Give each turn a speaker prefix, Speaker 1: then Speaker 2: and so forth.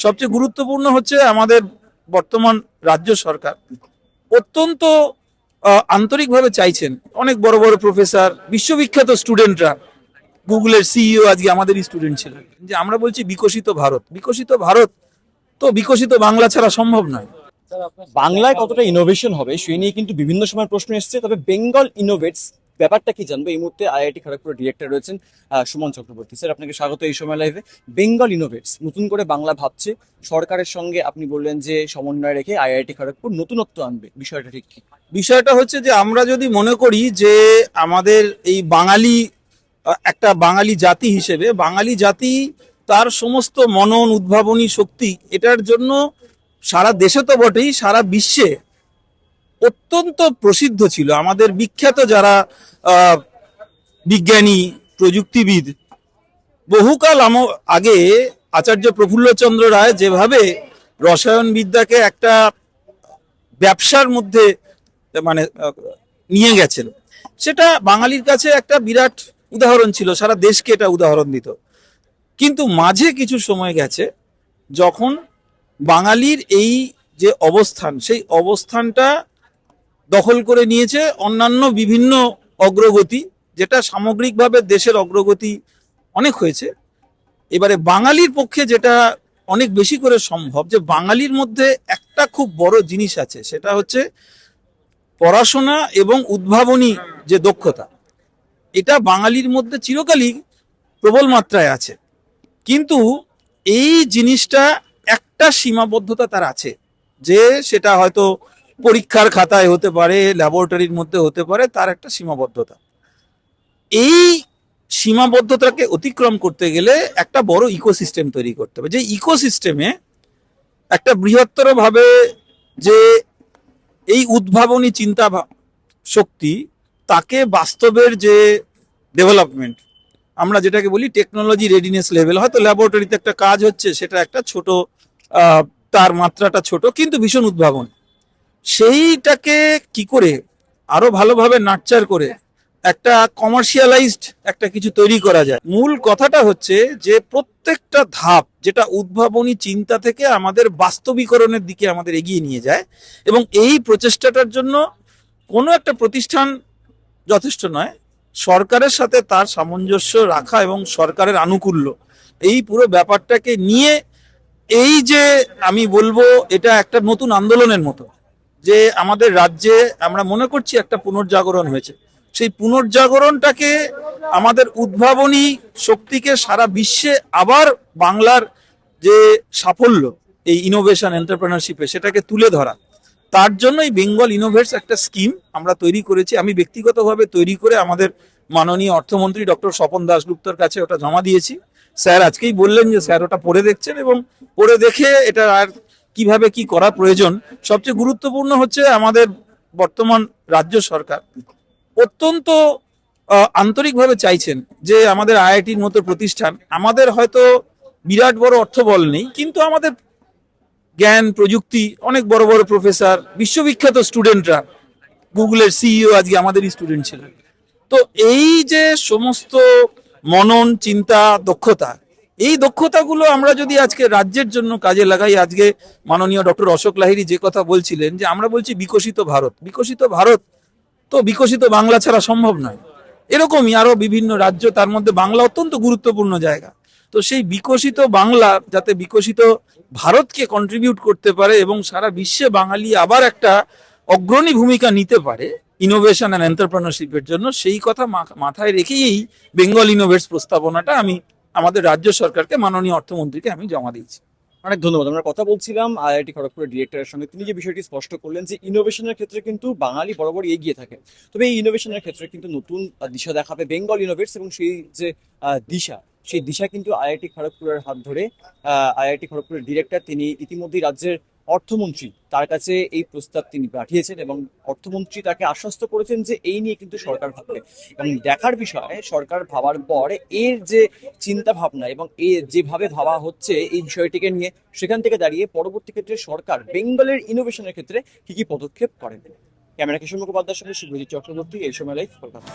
Speaker 1: সবচেয়ে গুরুত্বপূর্ণ হচ্ছে আমাদের বর্তমান রাজ্য সরকার অত্যন্ত আন্তরিকভাবে চাইছেন অনেক বড় বড় প্রফেসর বিশ্ববিখ্যাত স্টুডেন্টরা গুগলের সিইও আজকে আমাদেরই স্টুডেন্ট ছিলেন যে আমরা বলছি বিকশিত ভারত তো বিকশিত বাংলা ছাড়া সম্ভব নয়।
Speaker 2: বাংলায় কতটা ইনোভেশন হবে সেই নিয়ে কিন্তু বিভিন্ন সময় প্রশ্ন এসেছে, তবে বেঙ্গল ইনোভেটস ব্যাপারটা কি জানবো। এই মুহূর্তে আইআইটি খড়গপুরের ডিরেক্টর রয়েছেন সুমন চক্রবর্তী। স্যার, আপনাকে স্বাগত এই সময় লাইভে। বেঙ্গল ইনোভেটস নতুন করে বাংলা ভাবছে, সরকারের সঙ্গে আপনি বললেন যে সমন্বয় রেখে আইআইটি খড়গপুর নতুনত্ব আনবে, বিষয়টা ঠিক কি?
Speaker 1: বিষয়টা হচ্ছে যে আমরা যদি মনে করি যে আমাদের এই বাঙালি একটা বাঙালি জাতি হিসেবে বাঙালি জাতি তার সমস্ত মনন উদ্ভাবনী শক্তি এটার জন্য সারা দেশে তো বটেই সারা বিশ্বে অত্যন্ত প্রসিদ্ধ ছিল। আমাদের বিখ্যাত যারা আহ, বিজ্ঞানী প্রযুক্তিবিদ বহুকাল আগে আচার্য প্রফুল্লচন্দ্র রায় যেভাবে রসায়ন বিদ্যাকে একটা ব্যবসার মধ্যে মানে নিয়ে গেছেন, সেটা বাঙালির কাছে একটা বিরাট উদাহরণ ছিল, সারা দেশকে এটা উদাহরণ দিত। কিন্তু মাঝে কিছু সময় গেছে যখন বাঙালির এই যে অবস্থান সেই অবস্থানটা দখল করে নিয়েছে অন্যান্য বিভিন্ন অগ্রগতি, যেটা সামগ্রিকভাবে দেশের অগ্রগতি অনেক হয়েছে। এবারে বাঙালির পক্ষে যেটা অনেক বেশি করে সম্ভব, যে বাঙালির মধ্যে একটা খুব বড় জিনিস আছে, সেটা হচ্ছে পড়াশোনা এবং উদ্ভাবনী যে দক্ষতা, এটা বাঙালির মধ্যে চিরকালই প্রবল মাত্রায় আছে। কিন্তু এই জিনিসটা একটা সীমাবদ্ধতা তার আছে, যে সেটা হয়তো পরীক্ষার খাতায় হতে পারে, ল্যাবরেটরির মধ্যে হতে পারে, তার একটা সীমাবদ্ধতা। এই সীমাবদ্ধতাকে অতিক্রম করতে গেলে একটা বড় ইকোসিস্টেম তৈরি করতে হবে, যে ইকোসিস্টেমে একটা বৃহত্তর ভাবে যে এই উদ্ভাবনী চিন্তা শক্তি, তাকে বাস্তবের যে ডেভেলপমেন্ট, আমরা যেটাকে বলি টেকনোলজি রেডিনেস লেভেল, হয়তো ল্যাবরেটরিতে একটা কাজ হচ্ছে, সেটা একটা ছোট তার মাত্রাটা ছোট কিন্তু ভীষণ উদ্ভাবন, সেইটাকে কি করে আরো ভালোভাবে নার্চার করে একটা কমার্শিয়ালাইজড একটা কিছু তৈরি করা যায়। মূল কথাটা হচ্ছে যে প্রত্যেকটা ধাপ যেটা উদ্ভাবনী চিন্তা থেকে আমাদের বাস্তবিকরণের দিকে আমাদের এগিয়ে নিয়ে যায়, এবং এই প্রচেষ্টাটার জন্য কোনো একটা প্রতিষ্ঠান যথেষ্ট নয়, সরকারের সাথে তার সামঞ্জস্য রাখা এবং সরকারের আনুকূল্য, এই পুরো ব্যাপারটাকে নিয়ে এই যে আমি বলবো এটা একটা নতুন আন্দোলনের মতো, যে আমাদের রাজ্যে আমরা মনে করছি একটা পুনর্জাগরণ হয়েছে, সেই পুনর্জাগরণটাকে আমাদের উদ্ভাবনী শক্তিকে সারা বিশ্বে আবার বাংলার যে সাফল্য এই ইনোভেশন এন্টারপ্রেনারশিপে সেটাকে তুলে ধরা, তার জন্য এই বেঙ্গল ইনোভেটস একটা স্কিম আমরা তৈরি করেছি। আমি ব্যক্তিগতভাবে তৈরি করে আমাদের মাননীয় অর্থমন্ত্রী ডক্টর স্বপন দাশগুপ্তর কাছে ওটা জমা দিয়েছি। স্যার আজকেই বললেন যে স্যার ওটা পড়ে দেখছেন, এবং পড়ে দেখে এটা আর কিভাবে কি করা প্রয়োজন। সবচেয়ে গুরুত্বপূর্ণ হচ্ছে আমাদের বর্তমান রাজ্য সরকার অত্যন্ত আন্তরিকভাবে চাইছেন যে আমাদের আইআইটির মতো প্রতিষ্ঠান, আমাদের হয়তো বিরাট বড় অর্থবল নেই, কিন্তু আমাদের জ্ঞান প্রযুক্তি অনেক বড় বড় প্রফেসর বিশ্ববিখ্যাত স্টুডেন্টরা গুগলের সিইও আজকে আমাদেরই স্টুডেন্ট ছিলেন। তো এই যে সমস্ত মনন চিন্তা দক্ষতা, এই দক্ষতাগুলো আমরা যদি আজকে রাজ্যের জন্য কাজে লাগাই, আজকে মাননীয় ডক্টর অশোক লাহিড়ী যে কথা বলছিলেন যে আমরা বলছি বিকশিত ভারত তো বিকশিত বাংলা ছাড়া সম্ভব নয়, এরকমই আরো বিভিন্ন রাজ্য, তার মধ্যে বাংলা অত্যন্ত গুরুত্বপূর্ণ জায়গা। তো সেই বিকশিত বাংলা যাতে বিকশিত ভারতকে কন্ট্রিবিউট করতে পারে এবং সারা বিশ্বে বাঙালি আবার একটা অগ্রণী ভূমিকা নিতে পারে ইনোভেশন অ্যান্ড এন্টারপ্রেনারশিপের জন্য, সেই কথা মাথায় রেখেই এই বেঙ্গল ইনোভেটস প্রস্তাবনাটা আমি আমাদের রাজ্য সরকারকে মাননীয় অর্থমন্ত্রীকে আমি জমা দিয়েছি।
Speaker 2: অনেক ধন্যবাদ। আমরা কথা বলছিলাম আইআইটি খড়গপুরের ডিরেক্টরের সঙ্গে। তিনি যে বিষয়টি স্পষ্ট করলেন যে ইনোভেশনের ক্ষেত্রে কিন্তু বাঙালি বরাবর এগিয়ে থাকে, তবে এই ইনোভেশনের ক্ষেত্রে কিন্তু নতুন দিশা দেখাবে বেঙ্গল ইনোভেটস, এবং সেই যে সেই দিশা কিন্তু আইআইটি খড়গপুরের হাত ধরে আইআইটি খড়গপুরের ডিরেক্টর তিনি ইতিমধ্যেই রাজ্যের অর্থমন্ত্রী তার কাছে এই প্রস্তাব তিনি পাঠিয়েছেন, এবং অর্থমন্ত্রী তাকে আশ্বস্ত করেছেন যে এই নিয়ে কিন্তু সরকার ভাববে। এবং দেখার বিষয়, সরকার ভাবার পর এর যে চিন্তা ভাবনা এবং এর যেভাবে ভাবা হচ্ছে এই বিষয়টিকে নিয়ে, সেখান থেকে দাঁড়িয়ে পরবর্তী ক্ষেত্রে সরকার বেঙ্গলের ইনোভেশনের ক্ষেত্রে কি কি পদক্ষেপ করেন। ক্যামেরা কিশোর মুখোপাধ্যায়ের সঙ্গে শুভজিৎ চক্রবর্তী, এই সময় লাইভ, কলকাতা।